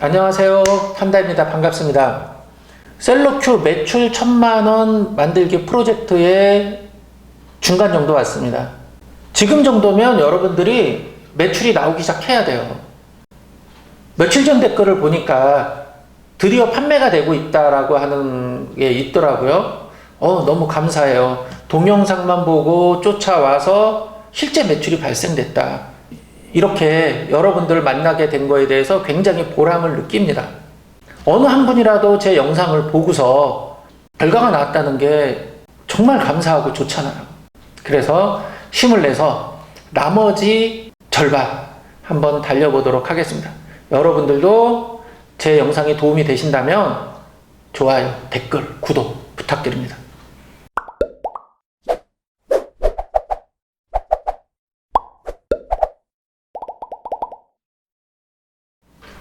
안녕하세요. 판다입니다. 반갑습니다. 셀로큐 매출 1000만원 만들기 프로젝트의 중간 정도 왔습니다. 지금 정도면 여러분들이 매출이 나오기 시작해야 돼요. 며칠 전 댓글을 보니까 드디어 판매가 되고 있다라고 하는 게 있더라고요. 너무 감사해요. 동영상만 보고 쫓아와서 실제 매출이 발생됐다. 이렇게 여러분들을 만나게 된 거에 대해서 굉장히 보람을 느낍니다. 어느 한 분이라도 제 영상을 보고서 결과가 나왔다는 게 정말 감사하고 좋잖아요. 그래서 힘을 내서 나머지 절반 한번 달려보도록 하겠습니다. 여러분들도 제 영상이 도움이 되신다면 좋아요, 댓글, 구독 부탁드립니다.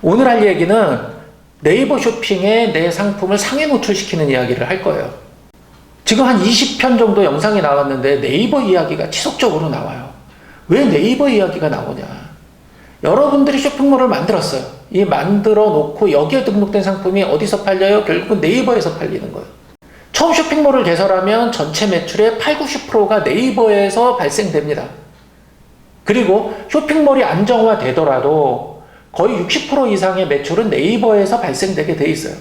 오늘 할 얘기는 네이버 쇼핑에 내 상품을 상위 노출시키는 이야기를 할 거예요. 지금 한 20편 정도 영상이 나왔는데 네이버 이야기가 지속적으로 나와요. 왜 네이버 이야기가 나오냐? 여러분들이 쇼핑몰을 만들었어요. 이 만들어 놓고 여기에 등록된 상품이 어디서 팔려요? 결국은 네이버에서 팔리는 거예요. 처음 쇼핑몰을 개설하면 전체 매출의 80~90%가 네이버에서 발생됩니다. 그리고 쇼핑몰이 안정화되더라도 거의 60% 이상의 매출은 네이버에서 발생되게 돼 있어요.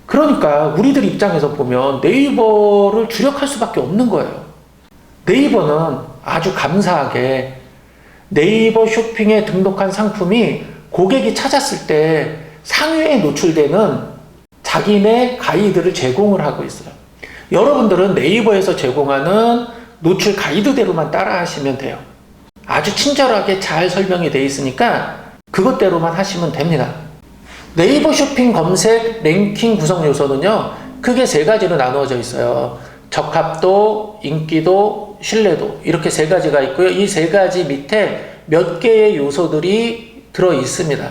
그러니까 우리들 입장에서 보면 네이버를 주력할 수밖에 없는 거예요. 네이버는 아주 감사하게 네이버 쇼핑에 등록한 상품이 고객이 찾았을 때 상위에 노출되는 자기네 가이드를 제공을 하고 있어요. 여러분들은 네이버에서 제공하는 노출 가이드대로만 따라 하시면 돼요. 아주 친절하게 잘 설명이 되어 있으니까 그것대로만 하시면 됩니다. 네이버 쇼핑 검색 랭킹 구성 요소는요, 크게 세 가지로 나누어져 있어요. 적합도, 인기도, 신뢰도, 이렇게 세 가지가 있고요. 이 세 가지 밑에 몇 개의 요소들이 들어 있습니다.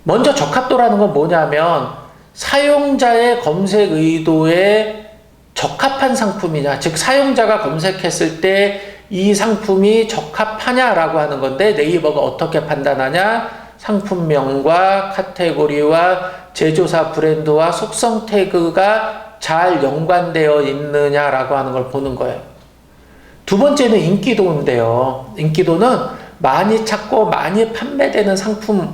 먼저 적합도라는 건 뭐냐면 사용자의 검색 의도에 적합한 상품이냐, 즉 사용자가 검색했을 때 이 상품이 적합하냐라고 하는 건데, 네이버가 어떻게 판단하냐? 상품명과 카테고리와 제조사 브랜드와 속성 태그가 잘 연관되어 있느냐라고 하는 걸 보는 거예요. 두 번째는 인기도인데요. 인기도는 많이 찾고 많이 판매되는 상품을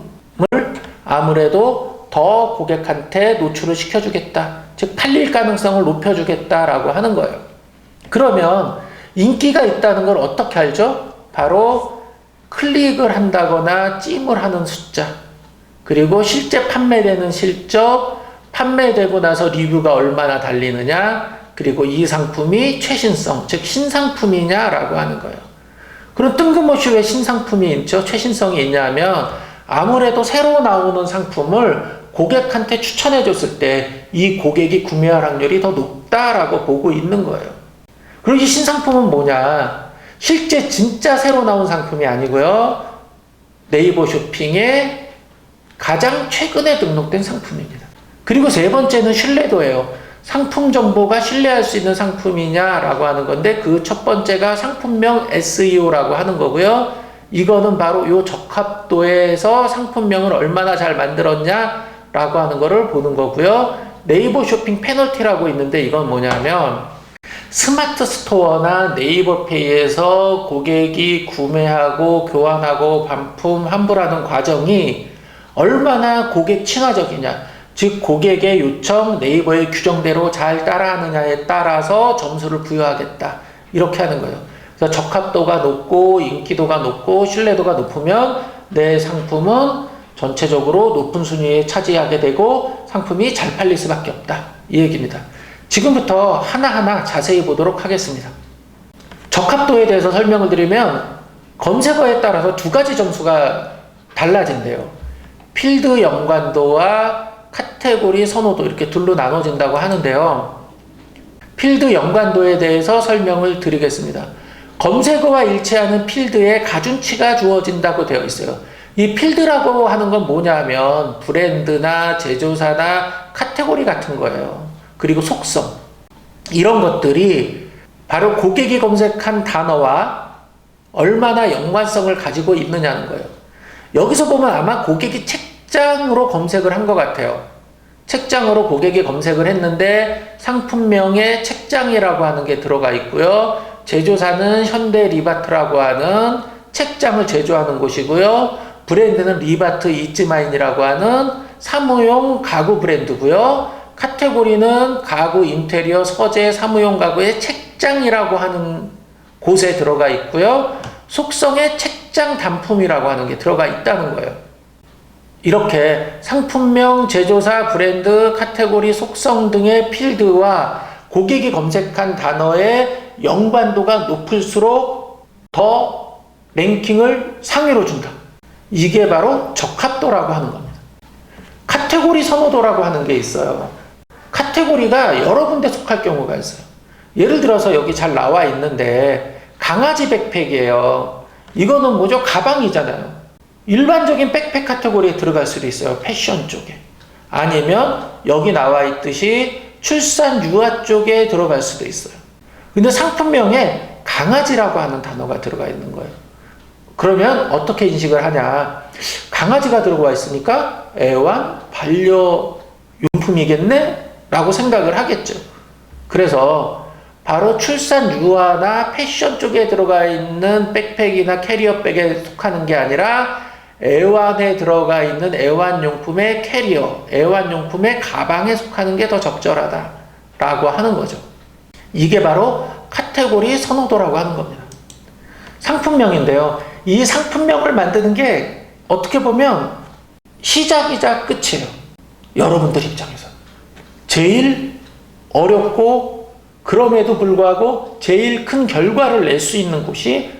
아무래도 더 고객한테 노출을 시켜주겠다. 즉 팔릴 가능성을 높여주겠다라고 하는 거예요. 그러면 인기가 있다는 걸 어떻게 알죠? 바로 클릭을 한다거나 찜을 하는 숫자, 그리고 실제 판매되는 실적, 판매되고 나서 리뷰가 얼마나 달리느냐, 그리고 이 상품이 최신성, 즉 신상품이냐라고 하는 거예요. 그럼 뜬금없이 왜 신상품이 있죠? 최신성이 있냐면 아무래도 새로 나오는 상품을 고객한테 추천해 줬을 때 이 고객이 구매할 확률이 더 높다라고 보고 있는 거예요. 그리고 이 신상품은 뭐냐? 실제 진짜 새로 나온 상품이 아니고요, 네이버 쇼핑에 가장 최근에 등록된 상품입니다. 그리고 세 번째는 신뢰도예요. 상품 정보가 신뢰할 수 있는 상품이냐라고 하는 건데, 그 첫 번째가 상품명 SEO라고 하는 거고요. 이거는 바로 이 적합도에서 상품명을 얼마나 잘 만들었냐라고 하는 거를 보는 거고요. 네이버 쇼핑 페널티라고 있는데, 이건 뭐냐면 스마트 스토어나 네이버 페이에서 고객이 구매하고 교환하고 반품 환불하는 과정이 얼마나 고객 친화적이냐, 즉 고객의 요청, 네이버의 규정대로 잘 따라하느냐에 따라서 점수를 부여하겠다, 이렇게 하는 거예요. 그래서 적합도가 높고 인기도가 높고 신뢰도가 높으면 내 상품은 전체적으로 높은 순위에 차지하게 되고 상품이 잘 팔릴 수밖에 없다, 이 얘기입니다. 지금부터 하나하나 자세히 보도록 하겠습니다. 적합도에 대해서 설명을 드리면 검색어에 따라서 두 가지 점수가 달라진대요. 필드 연관도와 카테고리 선호도, 이렇게 둘로 나눠진다고 하는데요. 필드 연관도에 대해서 설명을 드리겠습니다. 검색어와 일치하는 필드에 가중치가 주어진다고 되어 있어요. 이 필드라고 하는 건 뭐냐면 브랜드나 제조사나 카테고리 같은 거예요. 그리고 속성, 이런 것들이 바로 고객이 검색한 단어와 얼마나 연관성을 가지고 있느냐는 거예요. 여기서 보면 아마 고객이 책장으로 검색을 한 것 같아요. 책장으로 고객이 검색을 했는데 상품명에 책장이라고 하는 게 들어가 있고요. 제조사는 현대 리바트라고 하는 책장을 제조하는 곳이고요. 브랜드는 리바트 이츠마인이라고 하는 사무용 가구 브랜드고요. 카테고리는 가구, 인테리어, 서재, 사무용 가구의 책장이라고 하는 곳에 들어가 있고요. 속성에 책장 단품이라고 하는 게 들어가 있다는 거예요. 이렇게 상품명, 제조사, 브랜드, 카테고리, 속성 등의 필드와 고객이 검색한 단어의 연관도가 높을수록 더 랭킹을 상위로 준다. 이게 바로 적합도라고 하는 겁니다. 카테고리 선호도라고 하는 게 있어요. 카테고리가 여러 군데 속할 경우가 있어요. 예를 들어서 여기 잘 나와 있는데 강아지 백팩이에요. 이거는 뭐죠? 가방이잖아요. 일반적인 백팩 카테고리에 들어갈 수도 있어요. 패션 쪽에. 아니면 여기 나와 있듯이 출산 유아 쪽에 들어갈 수도 있어요. 근데 상품명에 강아지라고 하는 단어가 들어가 있는 거예요. 그러면 어떻게 인식을 하냐? 강아지가 들어가 있으니까 애완 반려용품이겠네? 라고 생각을 하겠죠. 그래서 바로 출산 유아나 패션 쪽에 들어가 있는 백팩이나 캐리어백에 속하는 게 아니라 애완에 들어가 있는 애완용품의 캐리어, 애완용품의 가방에 속하는 게 더 적절하다라고 하는 거죠. 이게 바로 카테고리 선호도라고 하는 겁니다. 상품명인데요. 이 상품명을 만드는 게 어떻게 보면 시작이자 끝이에요. 여러분들 입장에서. 제일 어렵고 그럼에도 불구하고 제일 큰 결과를 낼 수 있는 곳이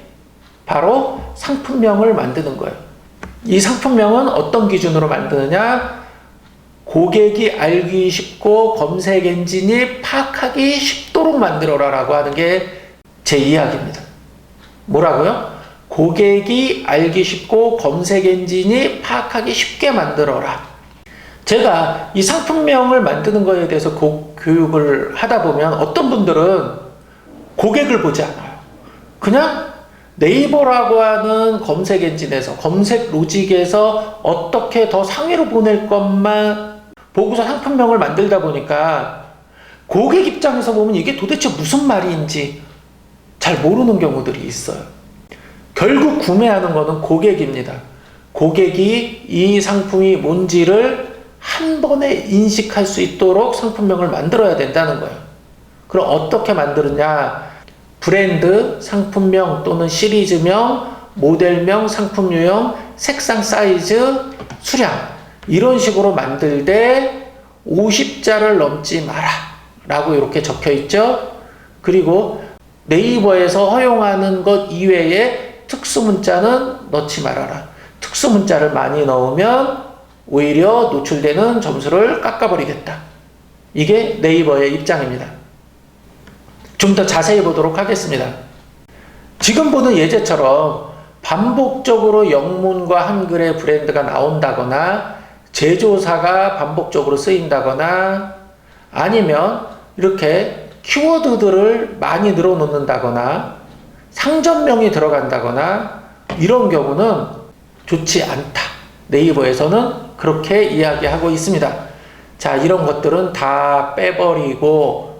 바로 상품명을 만드는 거예요. 이 상품명은 어떤 기준으로 만드느냐? 고객이 알기 쉽고 검색 엔진이 파악하기 쉽도록 만들어라 라고 하는 게 제 이야기입니다. 뭐라고요? 고객이 알기 쉽고 검색 엔진이 파악하기 쉽게 만들어라. 제가 이 상품명을 만드는 거에 대해서 교육을 하다 보면 어떤 분들은 고객을 보지 않아요. 그냥 네이버라고 하는 검색 엔진에서, 검색 로직에서 어떻게 더 상위로 보낼 것만 보고서 상품명을 만들다 보니까 고객 입장에서 보면 이게 도대체 무슨 말인지 잘 모르는 경우들이 있어요. 결국 구매하는 거는 고객입니다. 고객이 이 상품이 뭔지를 한 번에 인식할 수 있도록 상품명을 만들어야 된다는 거예요. 그럼 어떻게 만드느냐? 브랜드, 상품명 또는 시리즈명, 모델명, 상품 유형, 색상, 사이즈, 수량 이런 식으로 만들 때 50자를 넘지 마라 라고 이렇게 적혀 있죠. 그리고 네이버에서 허용하는 것 이외에 특수문자는 넣지 말아라. 특수문자를 많이 넣으면 오히려 노출되는 점수를 깎아버리겠다. 이게 네이버의 입장입니다. 좀 더 자세히 보도록 하겠습니다. 지금 보는 예제처럼 반복적으로 영문과 한글의 브랜드가 나온다거나 제조사가 반복적으로 쓰인다거나 아니면 이렇게 키워드들을 많이 늘어놓는다거나 상점명이 들어간다거나 이런 경우는 좋지 않다. 네이버에서는 그렇게 이야기하고 있습니다. 자, 이런 것들은 다 빼버리고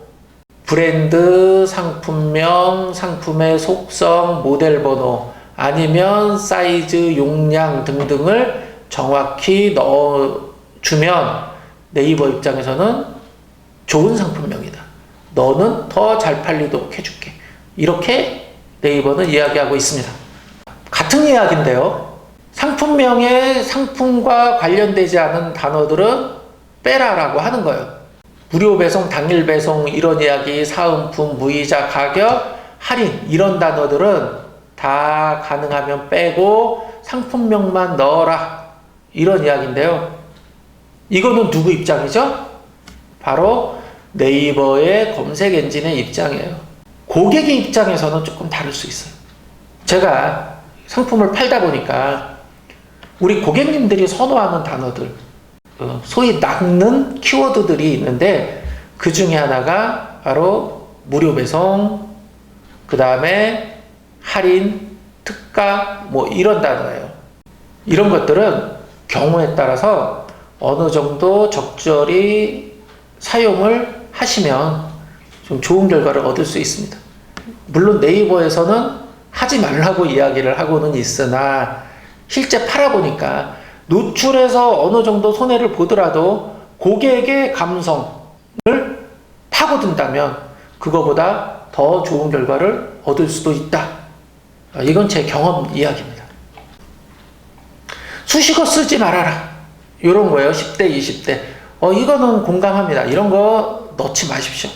브랜드, 상품명, 상품의 속성, 모델 번호 아니면 사이즈, 용량 등등을 정확히 넣어주면 네이버 입장에서는 좋은 상품명이다. 너는 더 잘 팔리도록 해줄게. 이렇게 네이버는 이야기하고 있습니다. 같은 이야기인데요. 상품명에 상품과 관련되지 않은 단어들은 빼라라고 하는 거예요. 무료 배송, 당일 배송 이런 이야기, 사은품, 무이자, 가격, 할인 이런 단어들은 다 가능하면 빼고 상품명만 넣어라 이런 이야기인데요. 이거는 누구 입장이죠? 바로 네이버의 검색 엔진의 입장이에요. 고객의 입장에서는 조금 다를 수 있어요. 제가 상품을 팔다 보니까 우리 고객님들이 선호하는 단어들, 소위 낚는 키워드들이 있는데 그 중에 하나가 바로 무료 배송, 그 다음에 할인, 특가 뭐 이런 단어예요. 이런 것들은 경우에 따라서 어느 정도 적절히 사용을 하시면 좀 좋은 결과를 얻을 수 있습니다. 물론 네이버에서는 하지 말라고 이야기를 하고는 있으나 실제 팔아보니까 노출해서 어느 정도 손해를 보더라도 고객의 감성을 파고든다면 그거보다 더 좋은 결과를 얻을 수도 있다. 이건 제 경험 이야기입니다. 수식어 쓰지 말아라. 이런 거예요. 10대, 20대. 이거는 공감합니다. 이런 거 넣지 마십시오.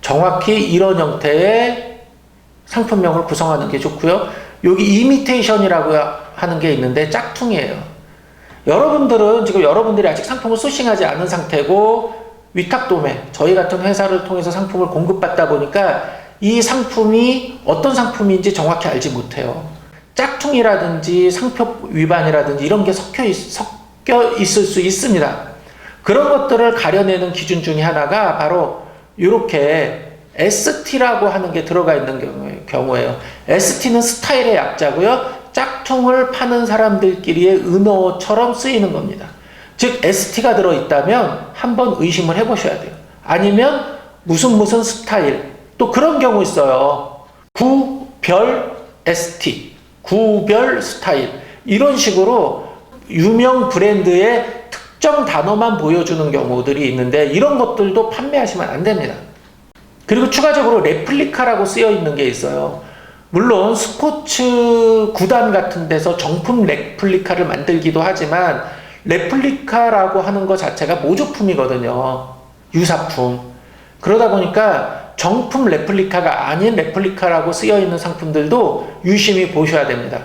정확히 이런 형태의 상품명을 구성하는 게 좋고요. 여기 이미테이션이라고 하는 게 있는데 짝퉁이에요. 여러분들은 지금 여러분들이 아직 상품을 소싱하지 않은 상태고 위탁도매, 저희 같은 회사를 통해서 상품을 공급받다 보니까 이 상품이 어떤 상품인지 정확히 알지 못해요. 짝퉁이라든지 상표 위반이라든지 이런 게 섞여 있을 수 있습니다. 그런 것들을 가려내는 기준 중에 하나가 바로 이렇게 ST라고 하는 게 들어가 있는 경우예요. ST는 스타일의 약자고요. 짝퉁을 파는 사람들끼리의 은어처럼 쓰이는 겁니다. 즉 ST가 들어있다면 한번 의심을 해보셔야 돼요. 아니면 무슨 스타일, 또 그런 경우 있어요. 구별 ST, 구별 스타일, 이런 식으로 유명 브랜드의 특정 단어만 보여주는 경우들이 있는데 이런 것들도 판매하시면 안 됩니다. 그리고 추가적으로 레플리카라고 쓰여 있는 게 있어요. 물론 스포츠 구단 같은 데서 정품 레플리카를 만들기도 하지만 레플리카라고 하는 것 자체가 모조품이거든요. 유사품. 그러다 보니까 정품 레플리카가 아닌 레플리카라고 쓰여 있는 상품들도 유심히 보셔야 됩니다.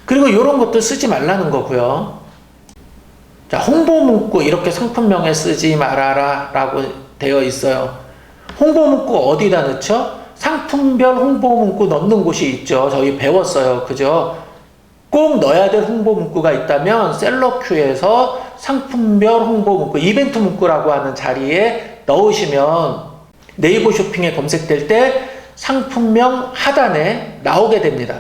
그리고 이런 것도 쓰지 말라는 거고요. 자, 홍보 문구 이렇게 상품명에 쓰지 말아라 라고 되어 있어요. 홍보 문구 어디다 넣죠? 상품별 홍보 문구 넣는 곳이 있죠. 저희 배웠어요. 그죠? 꼭 넣어야 될 홍보 문구가 있다면 셀러큐에서 상품별 홍보 문구, 이벤트 문구라고 하는 자리에 넣으시면 네이버 쇼핑에 검색될 때 상품명 하단에 나오게 됩니다.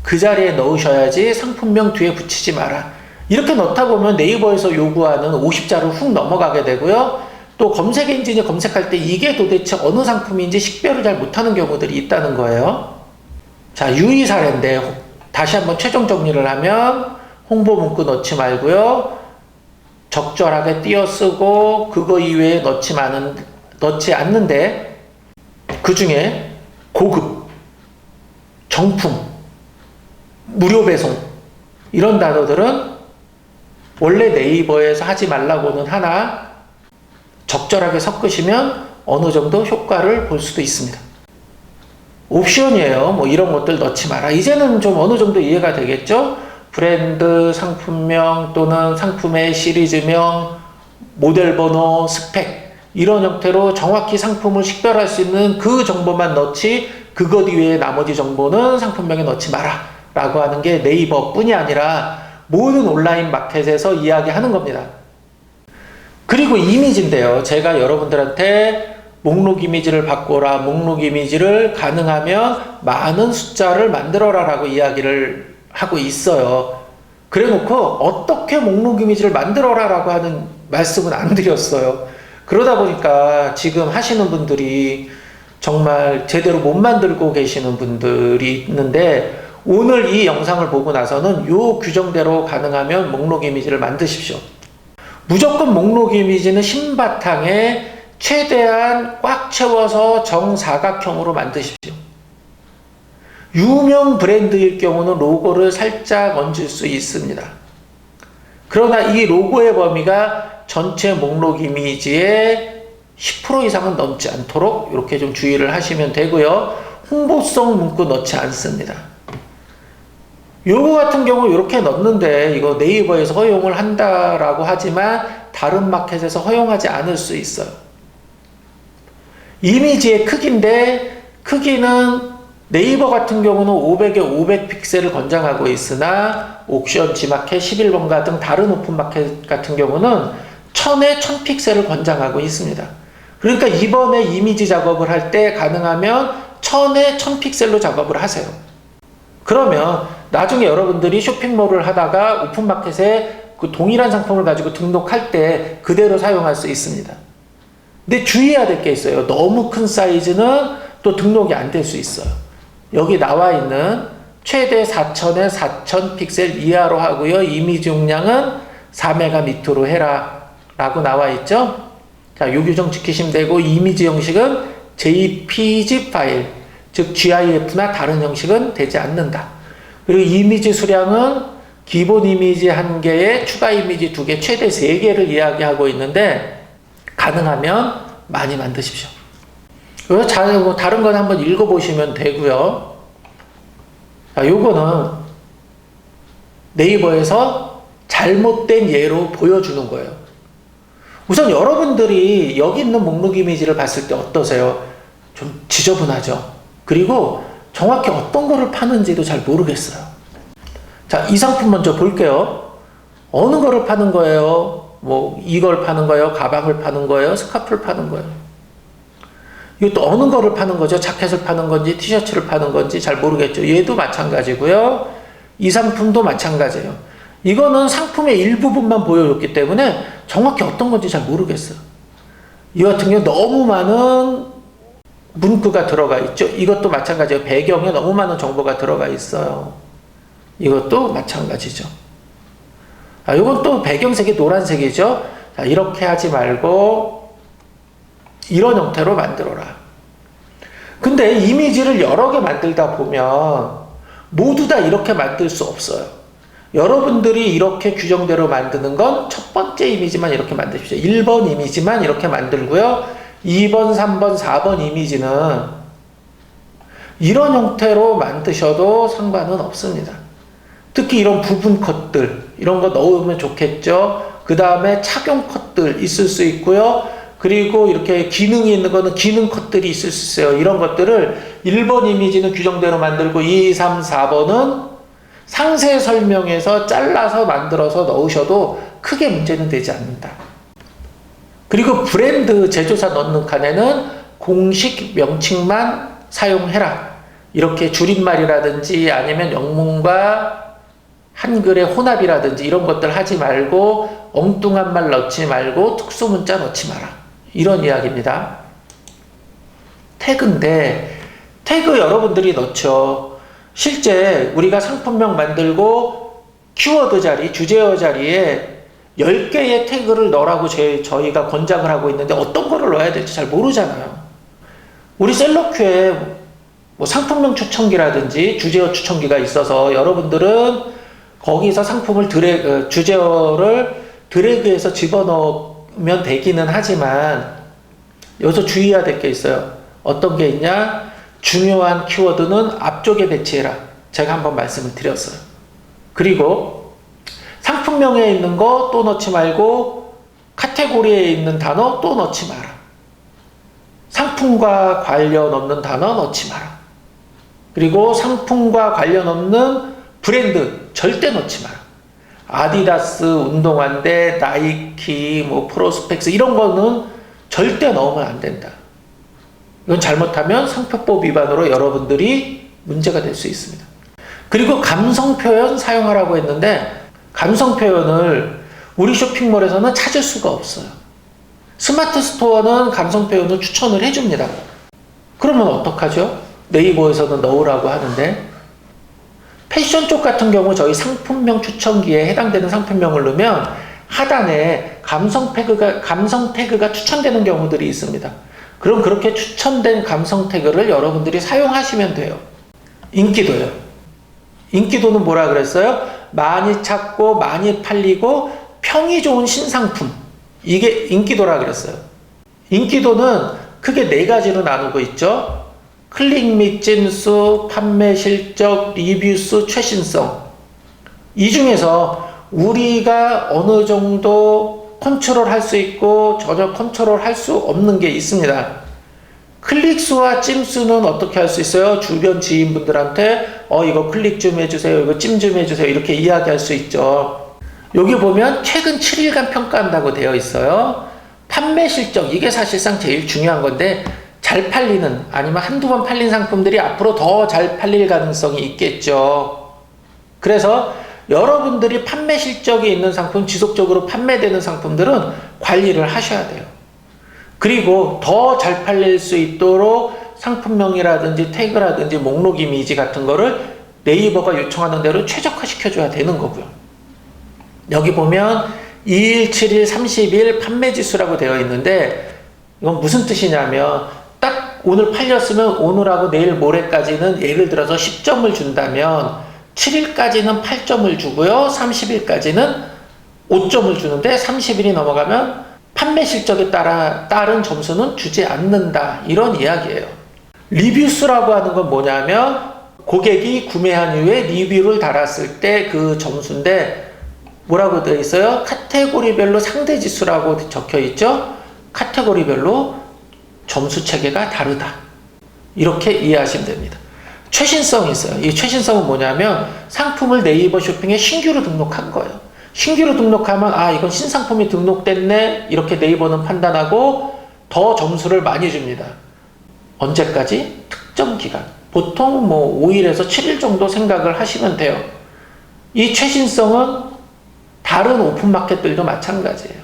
그 자리에 넣으셔야지 상품명 뒤에 붙이지 마라. 이렇게 넣다 보면 네이버에서 요구하는 50자를 훅 넘어가게 되고요. 또 검색 엔진이 검색할 때 이게 도대체 어느 상품인지 식별을 잘 못하는 경우들이 있다는 거예요. 자, 유의 사례인데 다시 한번 최종 정리를 하면 홍보 문구 넣지 말고요. 적절하게 띄어쓰고 그거 이외에 넣지 않는데 그 중에 고급, 정품, 무료 배송 이런 단어들은 원래 네이버에서 하지 말라고는 하나 적절하게 섞으시면 어느 정도 효과를 볼 수도 있습니다. 옵션이에요. 뭐 이런 것들 넣지 마라. 이제는 좀 어느 정도 이해가 되겠죠? 브랜드, 상품명 또는 상품의 시리즈명, 모델 번호, 스펙 이런 형태로 정확히 상품을 식별할 수 있는 그 정보만 넣지 그것 이외에 나머지 정보는 상품명에 넣지 마라 라고 하는 게 네이버 뿐이 아니라 모든 온라인 마켓에서 이야기하는 겁니다. 그리고 이미지인데요. 제가 여러분들한테 목록 이미지를 바꿔라, 목록 이미지를 가능하면 많은 숫자를 만들어라 라고 이야기를 하고 있어요. 그래 놓고 어떻게 목록 이미지를 만들어라 라고 하는 말씀은 안 드렸어요. 그러다 보니까 지금 하시는 분들이 정말 제대로 못 만들고 계시는 분들이 있는데 오늘 이 영상을 보고 나서는 요 규정대로 가능하면 목록 이미지를 만드십시오. 무조건 목록 이미지는 신바탕에 최대한 꽉 채워서 정사각형으로 만드십시오. 유명 브랜드일 경우는 로고를 살짝 얹을 수 있습니다. 그러나 이 로고의 범위가 전체 목록 이미지의 10% 이상은 넘지 않도록 이렇게 좀 주의를 하시면 되고요. 홍보성 문구 넣지 않습니다. 요거 같은 경우 이렇게 넣는데 이거 네이버에서 허용을 한다라고 하지만 다른 마켓에서 허용하지 않을 수 있어요. 이미지의 크기인데 크기는 네이버 같은 경우는 500에 500 픽셀을 권장하고 있으나 옥션, 지마켓, 11번가 등 다른 오픈마켓 같은 경우는 1000에 1000 픽셀을 권장하고 있습니다. 그러니까 이번에 이미지 작업을 할 때 가능하면 1000에 1000 픽셀로 작업을 하세요. 그러면 나중에 여러분들이 쇼핑몰을 하다가 오픈마켓에 그 동일한 상품을 가지고 등록할 때 그대로 사용할 수 있습니다. 근데 주의해야 될 게 있어요. 너무 큰 사이즈는 또 등록이 안 될 수 있어요. 여기 나와 있는 최대 4000에 4000 픽셀 이하로 하고요. 이미지 용량은 4메가 밑으로 해라 라고 나와 있죠. 자, 요 규정 지키시면 되고, 이미지 형식은 JPG 파일, 즉 GIF나 다른 형식은 되지 않는다. 그리고 이미지 수량은 기본 이미지 1개에 추가 이미지 2개, 최대 3개를 이야기하고 있는데, 가능하면 많이 만드십시오. 그래서 뭐 다른 건 한번 읽어보시면 되고요. 자, 요거는 네이버에서 잘못된 예로 보여주는 거예요. 우선 여러분들이 여기 있는 목록 이미지를 봤을 때 어떠세요? 좀 지저분하죠? 그리고 정확히 어떤 거를 파는지도 잘 모르겠어요. 자, 이 상품 먼저 볼게요. 어느 거를 파는 거예요? 뭐 이걸 파는 거예요? 가방을 파는 거예요? 스카프를 파는 거예요? 이것도 어느 거를 파는 거죠? 자켓을 파는 건지 티셔츠를 파는 건지 잘 모르겠죠. 얘도 마찬가지고요. 이 상품도 마찬가지예요. 이거는 상품의 일부분만 보여줬기 때문에 정확히 어떤 건지 잘 모르겠어요. 이 같은 경우 너무 많은 문구가 들어가 있죠. 이것도 마찬가지예요. 배경에 너무 많은 정보가 들어가 있어요. 이것도 마찬가지죠. 이건 또 배경색이 노란색이죠. 자, 이렇게 하지 말고 이런 형태로 만들어라. 근데 이미지를 여러 개 만들다 보면 모두 다 이렇게 만들 수 없어요. 여러분들이 이렇게 규정대로 만드는 건 첫 번째 이미지만 이렇게 만드십시오. 1번 이미지만 이렇게 만들고요. 2번, 3번, 4번 이미지는 이런 형태로 만드셔도 상관은 없습니다. 특히 이런 부분 컷들, 이런 거 넣으면 좋겠죠. 그 다음에 착용 컷들 있을 수 있고요. 그리고 이렇게 기능이 있는 거는 기능 컷들이 있을 수 있어요. 이런 것들을 1번 이미지는 규정대로 만들고 2, 3, 4번은 상세 설명에서 잘라서 만들어서 넣으셔도 크게 문제는 되지 않는다. 그리고 브랜드 제조사 넣는 칸에는 공식 명칭만 사용해라. 이렇게 줄임말이라든지 아니면 영문과 한글의 혼합이라든지 이런 것들 하지 말고 엉뚱한 말 넣지 말고 특수문자 넣지 마라. 이런 이야기입니다. 태그인데 태그 여러분들이 넣죠. 실제 우리가 상품명 만들고 키워드 자리, 주제어 자리에 10개의 태그를 넣으라고 저희가 권장을 하고 있는데 어떤 거를 넣어야 될지 잘 모르잖아요. 우리 셀러큐에 뭐 상품명 추천기라든지 주제어 추천기가 있어서 여러분들은 거기서 상품을 주제어를 드래그해서 집어넣으면 되기는 하지만 여기서 주의해야 될 게 있어요. 어떤 게 있냐? 중요한 키워드는 앞쪽에 배치해라. 제가 한번 말씀을 드렸어요. 그리고 상품명에 있는 거 또 넣지 말고 카테고리에 있는 단어 또 넣지 마라. 상품과 관련 없는 단어 넣지 마라. 그리고 상품과 관련 없는 브랜드 절대 넣지 마라. 아디다스, 운동화인데 나이키, 뭐 프로스펙스 이런 거는 절대 넣으면 안 된다. 이건 잘못하면 상표법 위반으로 여러분들이 문제가 될 수 있습니다. 그리고 감성 표현 사용하라고 했는데 감성 표현을 우리 쇼핑몰에서는 찾을 수가 없어요. 스마트 스토어는 감성 표현을 추천을 해줍니다. 그러면 어떡하죠? 네이버에서는 넣으라고 하는데 패션 쪽 같은 경우 저희 상품명 추천기에 해당되는 상품명을 넣으면 하단에 감성 태그가 추천되는 경우들이 있습니다. 그럼 그렇게 추천된 감성 태그를 여러분들이 사용하시면 돼요. 인기도요. 인기도는 뭐라 그랬어요? 많이 찾고 많이 팔리고 평이 좋은 신상품. 이게 인기도라 그랬어요. 인기도는 크게 4가지로 나누고 있죠. 클릭 및 찜수, 판매 실적, 리뷰 수, 최신성. 이 중에서 우리가 어느 정도 컨트롤 할 수 있고 전혀 컨트롤 할 수 없는 게 있습니다. 클릭수와 찜수는 어떻게 할 수 있어요? 주변 지인분들한테 이거 클릭 좀 해주세요. 이거 찜 좀 해주세요. 이렇게 이야기할 수 있죠. 여기 보면 최근 7일간 평가한다고 되어 있어요. 판매 실적, 이게 사실상 제일 중요한 건데 잘 팔리는 아니면 한두 번 팔린 상품들이 앞으로 더 잘 팔릴 가능성이 있겠죠. 그래서 여러분들이 판매 실적이 있는 상품, 지속적으로 판매되는 상품들은 관리를 하셔야 돼요. 그리고 더 잘 팔릴 수 있도록 상품명이라든지 태그라든지 목록 이미지 같은 거를 네이버가 요청하는 대로 최적화시켜줘야 되는 거고요. 여기 보면 2일, 7일, 30일 판매지수라고 되어 있는데 이건 무슨 뜻이냐면 딱 오늘 팔렸으면 오늘하고 내일 모레까지는 예를 들어서 10점을 준다면 7일까지는 8점을 주고요. 30일까지는 5점을 주는데 30일이 넘어가면 판매 실적에 따른 점수는 주지 않는다. 이런 이야기예요. 리뷰수라고 하는 건 뭐냐면 고객이 구매한 이후에 리뷰를 달았을 때 그 점수인데 뭐라고 되어 있어요? 카테고리별로 상대지수라고 적혀 있죠? 카테고리별로 점수 체계가 다르다. 이렇게 이해하시면 됩니다. 최신성이 있어요. 이 최신성은 뭐냐면 상품을 네이버 쇼핑에 신규로 등록한 거예요. 신규로 등록하면 이건 신상품이 등록됐네 이렇게 네이버는 판단하고 더 점수를 많이 줍니다. 언제까지? 특정 기간. 보통 5일에서 7일 정도 생각을 하시면 돼요. 이 최신성은 다른 오픈마켓들도 마찬가지예요.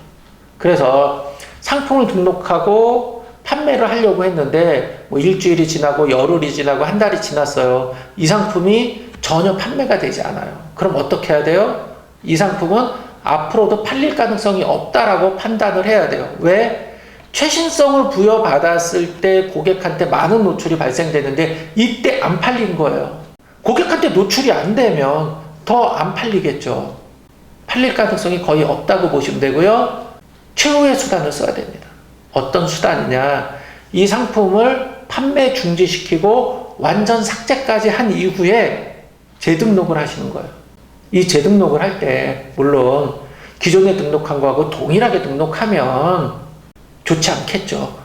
그래서 상품을 등록하고 판매를 하려고 했는데 일주일이 지나고 열흘이 지나고 한 달이 지났어요. 이 상품이 전혀 판매가 되지 않아요. 그럼 어떻게 해야 돼요? 이 상품은 앞으로도 팔릴 가능성이 없다라고 판단을 해야 돼요. 왜? 최신성을 부여받았을 때 고객한테 많은 노출이 발생되는데 이때 안 팔린 거예요. 고객한테 노출이 안 되면 더 안 팔리겠죠. 팔릴 가능성이 거의 없다고 보시면 되고요. 최후의 수단을 써야 됩니다. 어떤 수단이냐? 이 상품을 판매 중지시키고 완전 삭제까지 한 이후에 재등록을 하시는 거예요. 이 재등록을 할 때 물론 기존에 등록한 거하고 동일하게 등록하면 좋지 않겠죠.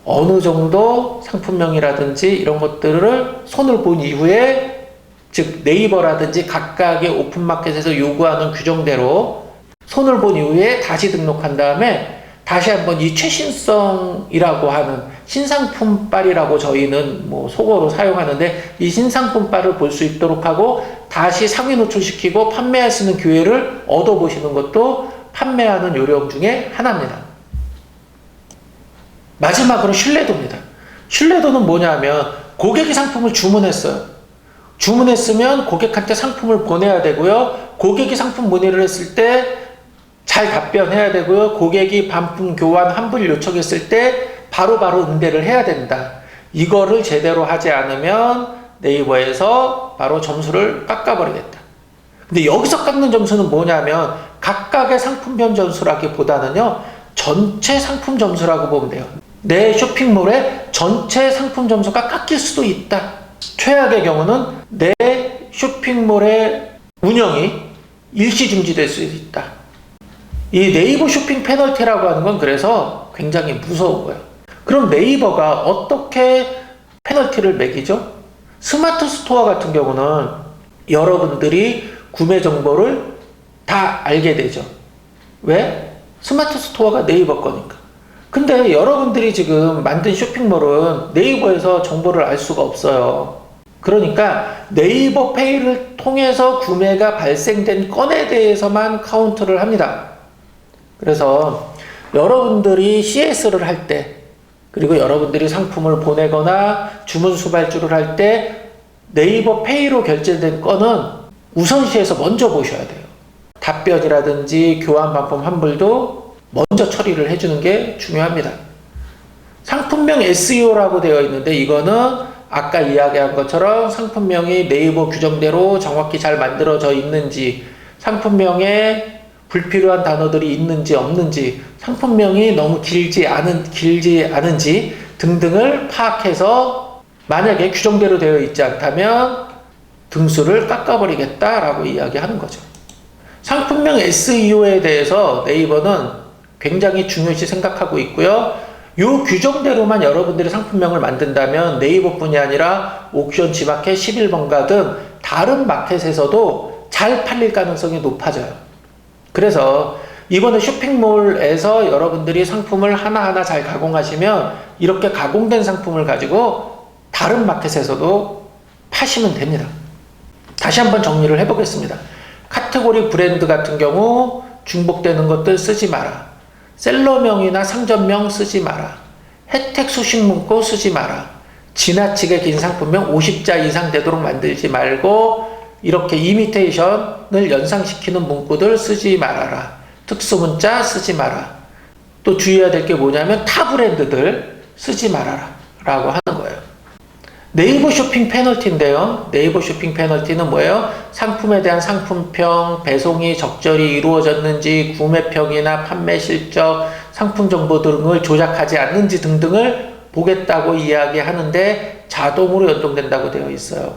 어느 정도 상품명이라든지 이런 것들을 손을 본 이후에 즉 네이버라든지 각각의 오픈마켓에서 요구하는 규정대로 손을 본 이후에 다시 등록한 다음에 다시 한번 이 최신성이라고 하는 신상품빨이라고 저희는 속어로 사용하는데 이 신상품빨을 볼 수 있도록 하고 다시 상위 노출시키고 판매할 수 있는 기회를 얻어보시는 것도 판매하는 요령 중에 하나입니다. 마지막으로 신뢰도입니다. 신뢰도는 뭐냐면 고객이 상품을 주문했어요. 주문했으면 고객한테 상품을 보내야 되고요. 고객이 상품 문의를 했을 때 잘 답변해야 되고요. 고객이 반품 교환 환불 요청했을 때 바로바로 응대를 해야 된다. 이거를 제대로 하지 않으면 네이버에서 바로 점수를 깎아버리겠다. 근데 여기서 깎는 점수는 뭐냐면 각각의 상품별 점수라기보다는요. 전체 상품 점수라고 보면 돼요. 내 쇼핑몰의 전체 상품 점수가 깎일 수도 있다. 최악의 경우는 내 쇼핑몰의 운영이 일시 중지될 수 있다. 이 네이버 쇼핑 페널티라고 하는 건 그래서 굉장히 무서운 거예요. 그럼 네이버가 어떻게 페널티를 매기죠? 스마트 스토어 같은 경우는 여러분들이 구매 정보를 다 알게 되죠. 왜? 스마트 스토어가 네이버 거니까. 근데 여러분들이 지금 만든 쇼핑몰은 네이버에서 정보를 알 수가 없어요. 그러니까 네이버 페이를 통해서 구매가 발생된 건에 대해서만 카운트를 합니다. 그래서 여러분들이 CS를 할 때, 그리고 여러분들이 상품을 보내거나 주문 수발주를 할 때 네이버 페이로 결제된 건은 우선시해서 먼저 보셔야 돼요. 답변이라든지 교환 반품 환불도 먼저 처리를 해주는 게 중요합니다. 상품명 SEO라고 되어 있는데 이거는 아까 이야기한 것처럼 상품명이 네이버 규정대로 정확히 잘 만들어져 있는지, 상품명에 불필요한 단어들이 있는지 없는지, 상품명이 너무 길지 않은지 등등을 파악해서 만약에 규정대로 되어 있지 않다면 등수를 깎아버리겠다라고 이야기하는 거죠. 상품명 SEO에 대해서 네이버는 굉장히 중요시 생각하고 있고요. 이 규정대로만 여러분들이 상품명을 만든다면 네이버뿐이 아니라 옥션, 지마켓, 11번가 등 다른 마켓에서도 잘 팔릴 가능성이 높아져요. 그래서 이번에 쇼핑몰에서 여러분들이 상품을 하나하나 잘 가공하시면 이렇게 가공된 상품을 가지고 다른 마켓에서도 파시면 됩니다. 다시 한번 정리를 해보겠습니다. 카테고리 브랜드 같은 경우 중복되는 것들 쓰지 마라. 셀러명이나 상점명 쓰지 마라. 혜택 수식 문구 쓰지 마라. 지나치게 긴 상품명 50자 이상 되도록 만들지 말고 이렇게 이미테이션을 연상시키는 문구들 쓰지 말아라. 특수문자 쓰지 마라. 또 주의해야 될 게 뭐냐면 타 브랜드들 쓰지 말아라 라고 하는 거예요. 네이버 쇼핑 페널티인데요. 네이버 쇼핑 페널티는 뭐예요? 상품에 대한 상품평, 배송이 적절히 이루어졌는지, 구매평이나 판매 실적, 상품 정보 등을 조작하지 않는지 등등을 보겠다고 이야기하는데 자동으로 연동된다고 되어 있어요.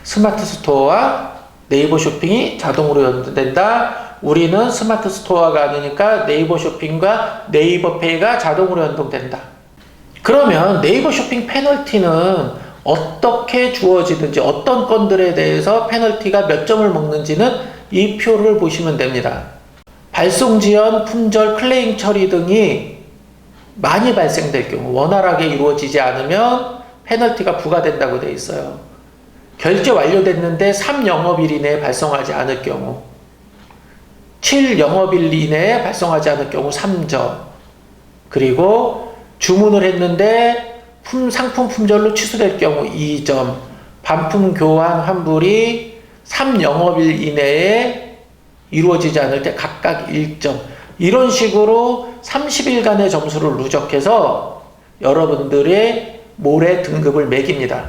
스마트 스토어와 네이버 쇼핑이 자동으로 연동된다. 우리는 스마트 스토어가 아니니까 네이버 쇼핑과 네이버 페이가 자동으로 연동된다. 그러면 네이버 쇼핑 페널티는 어떻게 주어지는지, 어떤 건들에 대해서 페널티가 몇 점을 먹는지는 이 표를 보시면 됩니다. 발송 지연, 품절, 클레임 처리 등이 많이 발생될 경우, 원활하게 이루어지지 않으면 페널티가 부과된다고 되어 있어요. 결제 완료됐는데 3영업일 이내에 발송하지 않을 경우, 7영업일 이내에 발송하지 않을 경우 3점, 그리고 주문을 했는데 상품 품절로 취소될 경우 2점, 반품 교환 환불이 3영업일 이내에 이루어지지 않을 때 각각 1점, 이런 식으로 30일간의 점수를 누적해서 여러분들의 모래 등급을 매깁니다.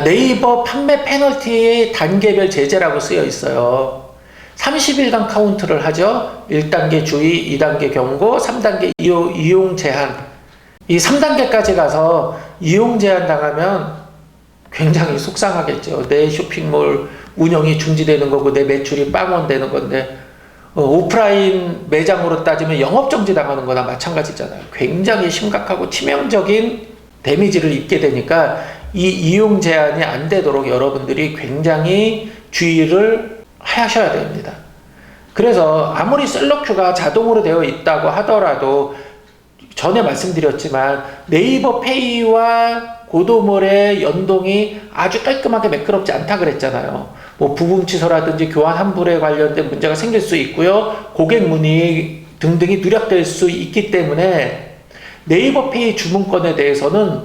네이버 판매 페널티의 단계별 제재라고 쓰여 있어요. 30일간 카운트를 하죠. 1단계 주의, 2단계 경고, 3단계 이용 제한. 이 3단계까지 가서 이용 제한 당하면 굉장히 속상하겠죠. 내 쇼핑몰 운영이 중지되는 거고 내 매출이 빵원 되는 건데 오프라인 매장으로 따지면 영업정지 당하는 거나 마찬가지잖아요. 굉장히 심각하고 치명적인 데미지를 입게 되니까 이 이용 제한이 안 되도록 여러분들이 굉장히 주의를 하셔야 됩니다. 그래서 아무리 셀러큐가 자동으로 되어 있다고 하더라도 전에 말씀드렸지만 네이버 페이와 고도몰의 연동이 아주 깔끔하게 매끄럽지 않다 그랬잖아요. 뭐 부품 취소라든지 교환 환불에 관련된 문제가 생길 수 있고요. 고객 문의 등등이 누락될 수 있기 때문에 네이버 페이 주문건에 대해서는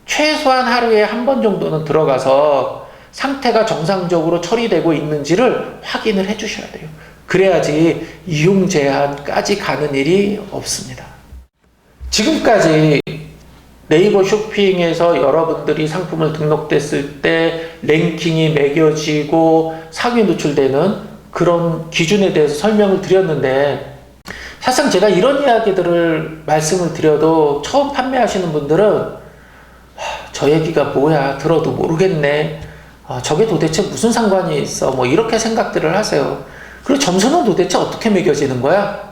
최소한 하루에 한 번 정도는 들어가서 상태가 정상적으로 처리되고 있는지를 확인을 해 주셔야 돼요. 그래야지 이용 제한까지 가는 일이 없습니다. 지금까지 네이버 쇼핑에서 여러분들이 상품을 등록됐을 때 랭킹이 매겨지고 상위 노출되는 그런 기준에 대해서 설명을 드렸는데, 사실상 제가 이런 이야기들을 말씀을 드려도 처음 판매하시는 분들은 저 얘기가 뭐야, 들어도 모르겠네, 저게 도대체 무슨 상관이 있어, 뭐 이렇게 생각들을 하세요. 그리고 점수는 도대체 어떻게 매겨지는 거야?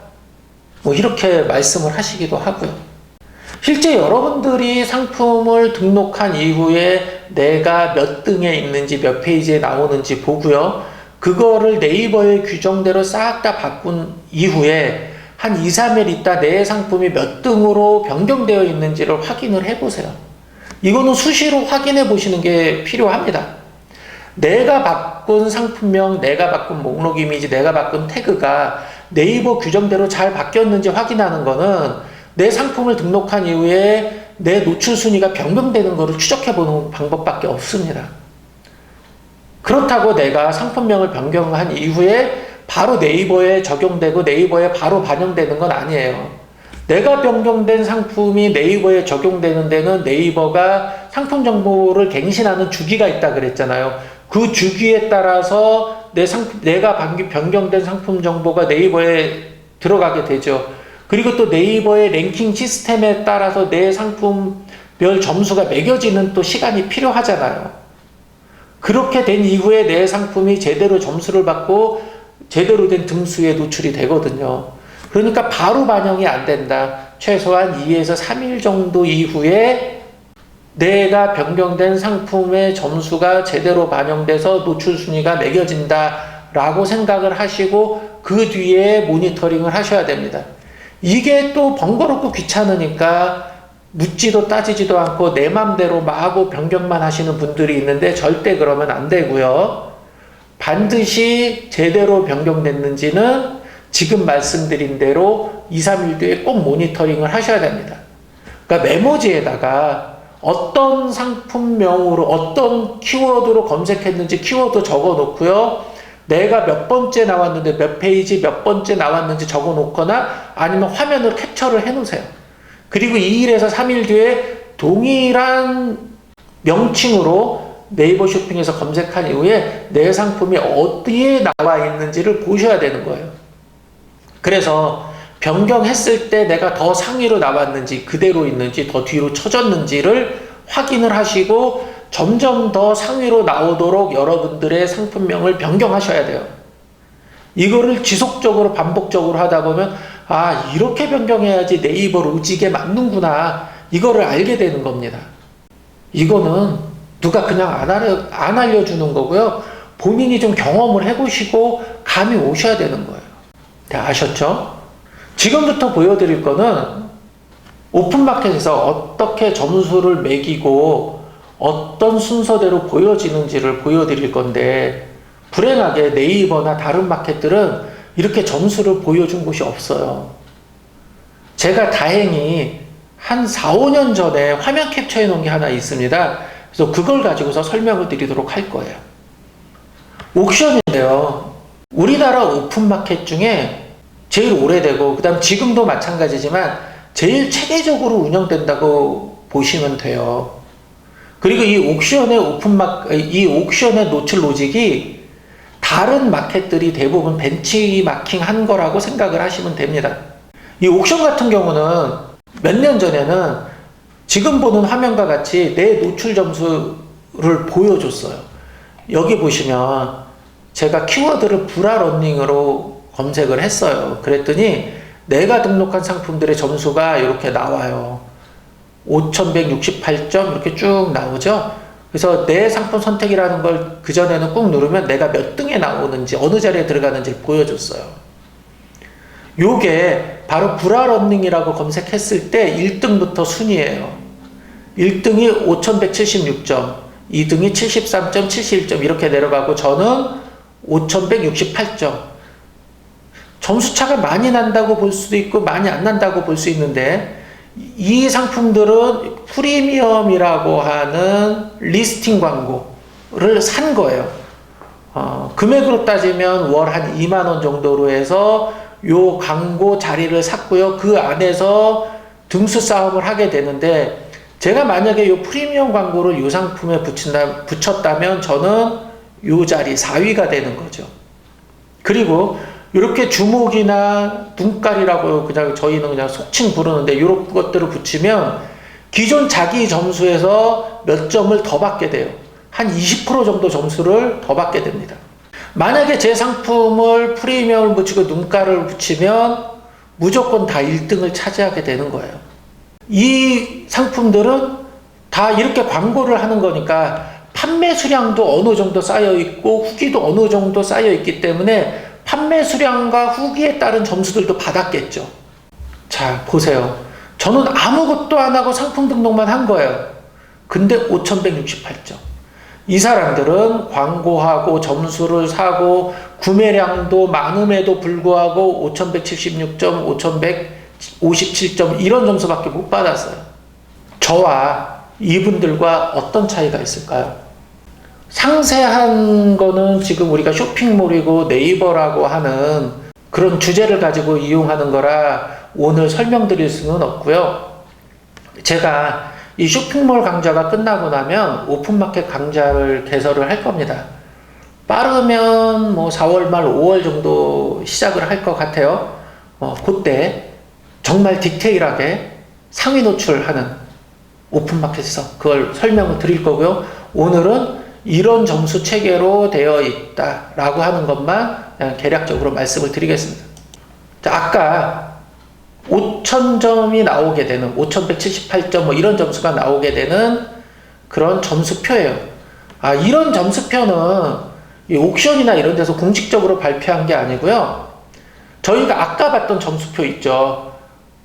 뭐 이렇게 말씀을 하시기도 하고요. 실제 여러분들이 상품을 등록한 이후에 내가 몇 등에 있는지, 몇 페이지에 나오는지 보고요. 그거를 네이버의 규정대로 싹 다 바꾼 이후에 한 2, 3일 있다 내 상품이 몇 등으로 변경되어 있는지를 확인을 해보세요. 이거는 수시로 확인해 보시는 게 필요합니다. 내가 바꾼 상품명, 내가 바꾼 목록 이미지, 내가 바꾼 태그가 네이버 규정대로 잘 바뀌었는지 확인하는 거는 내 상품을 등록한 이후에 내 노출 순위가 변경되는 것을 추적해보는 방법밖에 없습니다. 그렇다고 내가 상품명을 변경한 이후에 바로 네이버에 적용되고 네이버에 바로 반영되는 건 아니에요. 내가 변경된 상품이 네이버에 적용되는 데는 네이버가 상품 정보를 갱신하는 주기가 있다 그랬잖아요. 그 주기에 따라서 내가 변경된 상품 정보가 네이버에 들어가게 되죠. 그리고 또 네이버의 랭킹 시스템에 따라서 내 상품별 점수가 매겨지는 또 시간이 필요하잖아요. 그렇게 된 이후에 내 상품이 제대로 점수를 받고 제대로 된 등수에 노출이 되거든요. 그러니까 바로 반영이 안 된다. 최소한 2에서 3일 정도 이후에 내가 변경된 상품의 점수가 제대로 반영돼서 노출 순위가 매겨진다 라고 생각을 하시고 그 뒤에 모니터링을 하셔야 됩니다. 이게 또 번거롭고 귀찮으니까 묻지도 따지지도 않고 내 맘대로 마구 변경만 하시는 분들이 있는데 절대 그러면 안 되고요. 반드시 제대로 변경됐는지는 지금 말씀드린 대로 2, 3일 뒤에 꼭 모니터링을 하셔야 됩니다. 그러니까 메모지에다가 어떤 상품명으로 어떤 키워드로 검색했는지 키워드 적어 놓고요. 내가 몇 번째 나왔는데 몇 페이지 몇 번째 나왔는지 적어 놓거나 아니면 화면을 캡처를 해 놓으세요. 그리고 2일에서 3일 뒤에 동일한 명칭으로 네이버 쇼핑에서 검색한 이후에 내 상품이 어디에 나와 있는지를 보셔야 되는 거예요. 그래서 변경했을 때 내가 더 상위로 나왔는지 그대로 있는지 더 뒤로 쳐졌는지를 확인을 하시고 점점 더 상위로 나오도록 여러분들의 상품명을 변경하셔야 돼요. 이거를 지속적으로 반복적으로 하다 보면 아, 이렇게 변경해야지 네이버 로직에 맞는구나, 이거를 알게 되는 겁니다. 이거는 누가 그냥 안 알려주는 거고요. 본인이 좀 경험을 해보시고 감이 오셔야 되는 거예요. 네, 아셨죠? 지금부터 보여드릴 거는 오픈마켓에서 어떻게 점수를 매기고 어떤 순서대로 보여지는지를 보여드릴 건데, 불행하게 네이버나 다른 마켓들은 이렇게 점수를 보여준 곳이 없어요. 제가 다행히 한 4, 5년 전에 화면 캡처해 놓은 게 하나 있습니다. 그래서 그걸 가지고서 설명을 드리도록 할 거예요. 옥션인데요. 우리나라 오픈마켓 중에 제일 오래되고, 그 다음 지금도 마찬가지지만 제일 체계적으로 운영된다고 보시면 돼요. 그리고 이 옥션의 노출 로직이 다른 마켓들이 대부분 벤치마킹 한 거라고 생각을 하시면 됩니다. 이 옥션 같은 경우는 몇 년 전에는 지금 보는 화면과 같이 내 노출 점수를 보여줬어요. 여기 보시면 제가 키워드를 브라러닝으로 검색을 했어요. 그랬더니 내가 등록한 상품들의 점수가 이렇게 나와요. 5168점 이렇게 쭉 나오죠. 그래서 내 상품 선택이라는 걸 그전에는 꾹 누르면 내가 몇 등에 나오는지 어느 자리에 들어가는지 보여줬어요. 요게 바로 브라러닝이라고 검색했을 때 1등부터 순위예요. 1등이 5176점, 2등이 73점, 71점 이렇게 내려가고 저는 5168점. 점수차가 많이 난다고 볼 수도 있고 많이 안 난다고 볼 수 있는데, 이 상품들은 프리미엄이라고 하는 리스팅 광고를 산 거예요. 금액으로 따지면 월 한 2만 원 정도로 해서 요 광고 자리를 샀고요. 그 안에서 등수 싸움을 하게 되는데, 제가 만약에 요 프리미엄 광고를 요 상품에 붙였다면 저는 요 자리 4위가 되는 거죠. 그리고 이렇게 주목이나 눈깔이라고 그냥 저희는 그냥 속칭 부르는데, 이런 것들을 붙이면 기존 자기 점수에서 몇 점을 더 받게 돼요. 한 20% 정도 점수를 더 받게 됩니다. 만약에 제 상품을 프리미엄을 붙이고 눈깔을 붙이면 무조건 다 1등을 차지하게 되는 거예요. 이 상품들은 다 이렇게 광고를 하는 거니까 판매 수량도 어느 정도 쌓여 있고 후기도 어느 정도 쌓여 있기 때문에 판매 수량과 후기에 따른 점수들도 받았겠죠. 자, 보세요. 저는 아무것도 안 하고 상품 등록만 한 거예요. 근데 5168점. 이 사람들은 광고하고 점수를 사고 구매량도 많음에도 불구하고 5176점, 5157점 이런 점수밖에 못 받았어요. 저와 이분들과 어떤 차이가 있을까요? 상세한 거는 지금 우리가 쇼핑몰이고 네이버라고 하는 그런 주제를 가지고 이용하는 거라 오늘 설명드릴 수는 없고요. 제가 이 쇼핑몰 강좌가 끝나고 나면 오픈마켓 강좌를 개설을 할 겁니다. 빠르면 뭐 4월 말 5월 정도 시작을 할 것 같아요. 그때 정말 디테일하게 상위 노출하는 오픈마켓에서 그걸 설명을 드릴 거고요. 오늘은 이런 점수 체계로 되어 있다라고 하는 것만 그냥 대략적으로 말씀을 드리겠습니다. 자, 아까 5,000점이 나오게 되는 5,178점 뭐 이런 점수가 나오게 되는 그런 점수표예요. 이런 점수표는 이 옥션이나 이런 데서 공식적으로 발표한 게 아니고요. 저희가 아까 봤던 점수표 있죠.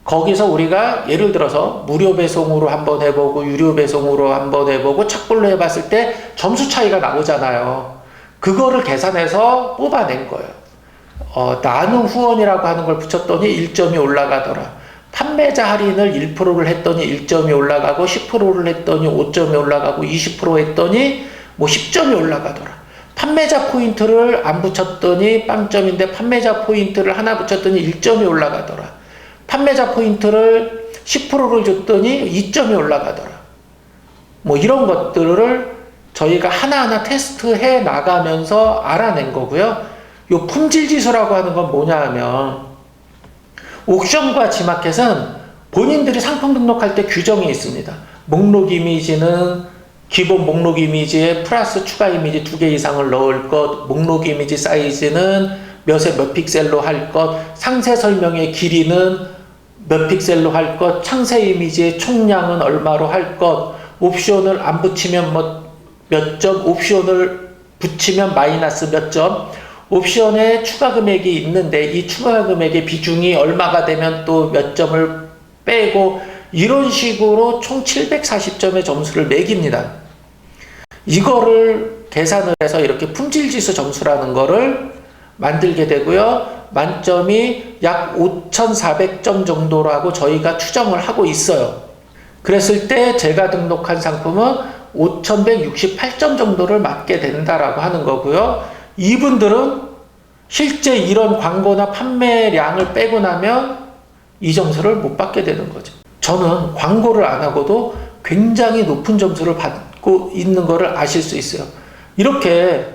거기서 우리가 예를 들어서 무료 배송으로 한번 해보고 유료 배송으로 한번 해보고 착불로 해봤을 때 점수 차이가 나오잖아요. 그거를 계산해서 뽑아낸 거예요. 나눔 후원이라고 하는 걸 붙였더니 1점이 올라가더라. 판매자 할인을 1%를 했더니 1점이 올라가고 10%를 했더니 5점이 올라가고 20% 했더니 뭐 10점이 올라가더라. 판매자 포인트를 안 붙였더니 빵점인데 판매자 포인트를 하나 붙였더니 1점이 올라가더라. 판매자 포인트를 10%를 줬더니 2점이 올라가더라. 뭐 이런 것들을 저희가 하나하나 테스트해 나가면서 알아낸 거고요. 요 품질 지수라고 하는 건 뭐냐 하면 옥션과 지마켓은 본인들이 상품 등록할 때 규정이 있습니다. 목록 이미지는 기본 목록 이미지에 플러스 추가 이미지 2개 이상을 넣을 것, 목록 이미지 사이즈는 몇에 몇 픽셀로 할 것, 상세 설명의 길이는 몇 픽셀로 할 것, 창세 이미지의 총량은 얼마로 할 것, 옵션을 안 붙이면 몇 점, 옵션을 붙이면 마이너스 몇 점, 옵션에 추가 금액이 있는데 이 추가 금액의 비중이 얼마가 되면 또 몇 점을 빼고 이런 식으로 총 740점의 점수를 매깁니다. 이거를 계산을 해서 이렇게 품질지수 점수라는 거를 만들게 되고요. 만점이 약 5,400점 정도라고 저희가 추정을 하고 있어요. 그랬을 때 제가 등록한 상품은 5,168점 정도를 맞게 된다라고 하는 거고요. 이분들은 실제 이런 광고나 판매량을 빼고 나면 이 점수를 못 받게 되는 거죠. 저는 광고를 안 하고도 굉장히 높은 점수를 받고 있는 것을 아실 수 있어요. 이렇게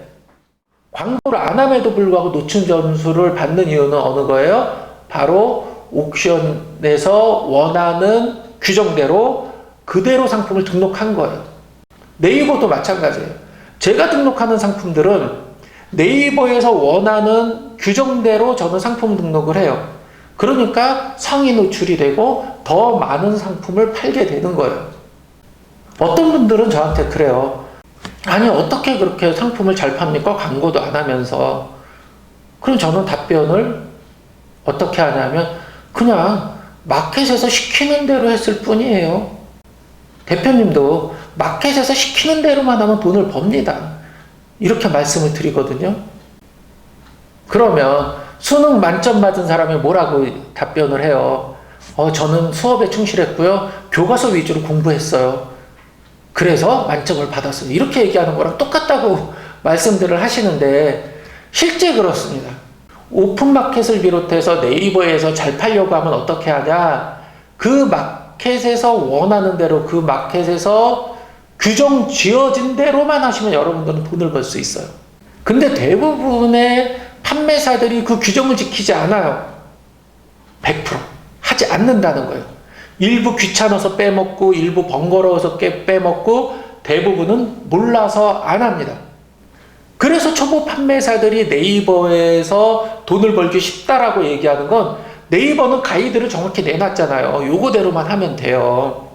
광고를 안 함에도 불구하고 높은 점수를 받는 이유는 어느 거예요? 바로 옥션에서 원하는 규정대로 그대로 상품을 등록한 거예요. 네이버도 마찬가지예요. 제가 등록하는 상품들은 네이버에서 원하는 규정대로 저는 상품 등록을 해요. 그러니까 상위 노출이 되고 더 많은 상품을 팔게 되는 거예요. 어떤 분들은 저한테 그래요. 아니 어떻게 그렇게 상품을 잘 팝니까? 광고도 안 하면서. 그럼 저는 답변을 어떻게 하냐면 그냥 마켓에서 시키는 대로 했을 뿐이에요. 대표님도 마켓에서 시키는 대로만 하면 돈을 법니다. 이렇게 말씀을 드리거든요. 그러면 수능 만점 받은 사람이 뭐라고 답변을 해요? 저는 수업에 충실했고요. 교과서 위주로 공부했어요. 그래서 만점을 받았어요. 이렇게 얘기하는 거랑 똑같다고 말씀들을 하시는데 실제 그렇습니다. 오픈마켓을 비롯해서 네이버에서 잘 팔려고 하면 어떻게 하냐? 그 마켓에서 원하는 대로 그 마켓에서 규정 지어진 대로만 하시면 여러분들은 돈을 벌 수 있어요. 근데 대부분의 판매사들이 그 규정을 지키지 않아요. 100% 하지 않는다는 거예요. 일부 귀찮아서 빼먹고 일부 번거로워서 빼먹고 대부분은 몰라서 안 합니다. 그래서 초보 판매사들이 네이버에서 돈을 벌기 쉽다라고 얘기하는 건 네이버는 가이드를 정확히 내놨잖아요. 요거대로만 하면 돼요.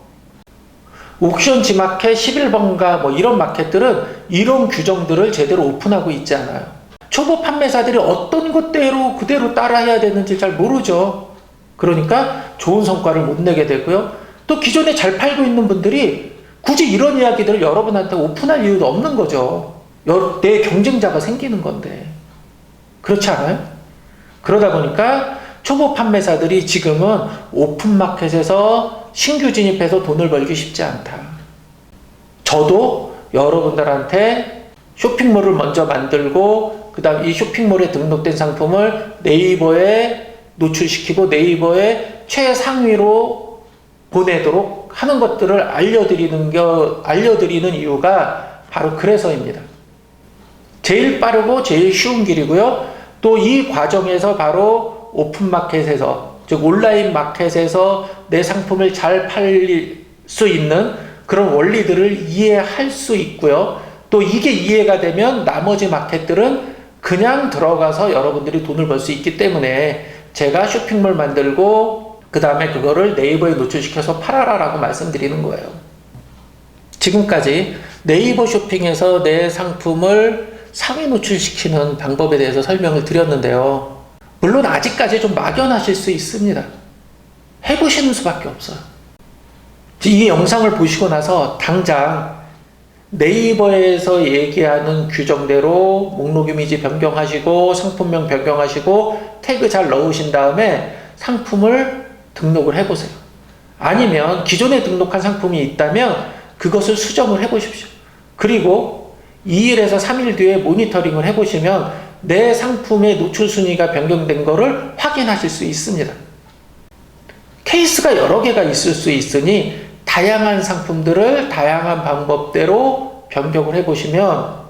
옥션 지마켓 11번가 뭐 이런 마켓들은 이런 규정들을 제대로 오픈하고 있지 않아요. 초보 판매사들이 어떤 것대로 그대로 따라해야 되는지 잘 모르죠. 그러니까 좋은 성과를 못 내게 되고요. 또 기존에 잘 팔고 있는 분들이 굳이 이런 이야기들을 여러분한테 오픈할 이유도 없는 거죠. 내 경쟁자가 생기는 건데. 그렇지 않아요? 그러다 보니까 초보 판매사들이 지금은 오픈마켓에서 신규 진입해서 돈을 벌기 쉽지 않다. 저도 여러분들한테 쇼핑몰을 먼저 만들고 그 다음 이 쇼핑몰에 등록된 상품을 네이버에 노출시키고 네이버에 최상위로 보내도록 하는 것들을 알려드리는 이유가 바로 그래서입니다. 제일 빠르고 제일 쉬운 길이고요. 또 이 과정에서 바로 오픈마켓에서 즉 온라인 마켓에서 내 상품을 잘 팔릴 수 있는 그런 원리들을 이해할 수 있고요. 또 이게 이해가 되면 나머지 마켓들은 그냥 들어가서 여러분들이 돈을 벌 수 있기 때문에 제가 쇼핑몰 만들고 그 다음에 그거를 네이버에 노출시켜서 팔아라라고 말씀드리는 거예요. 지금까지 네이버 쇼핑에서 내 상품을 상위 노출시키는 방법에 대해서 설명을 드렸는데요. 물론 아직까지 좀 막연하실 수 있습니다. 해보시는 수밖에 없어요. 이 영상을 보시고 나서 당장 네이버에서 얘기하는 규정대로 목록 이미지 변경하시고 상품명 변경하시고 태그 잘 넣으신 다음에 상품을 등록을 해보세요. 아니면 기존에 등록한 상품이 있다면 그것을 수정을 해보십시오. 그리고 2일에서 3일 뒤에 모니터링을 해보시면 내 상품의 노출 순위가 변경된 것을 확인하실 수 있습니다. 케이스가 여러 개가 있을 수 있으니 다양한 상품들을 다양한 방법대로 변경을 해보시면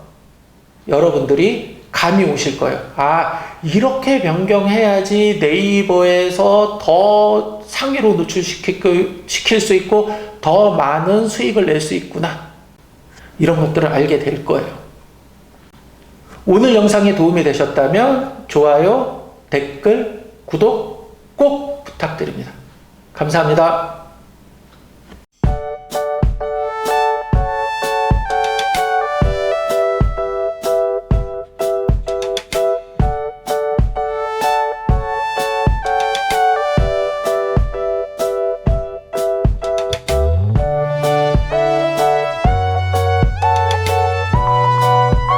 여러분들이 감이 오실 거예요. 아, 이렇게 변경해야지 네이버에서 더 상위로 노출시킬 수 있고 더 많은 수익을 낼 수 있구나. 이런 것들을 알게 될 거예요. 오늘 영상이 도움이 되셨다면 좋아요, 댓글, 구독 꼭 부탁드립니다. 감사합니다.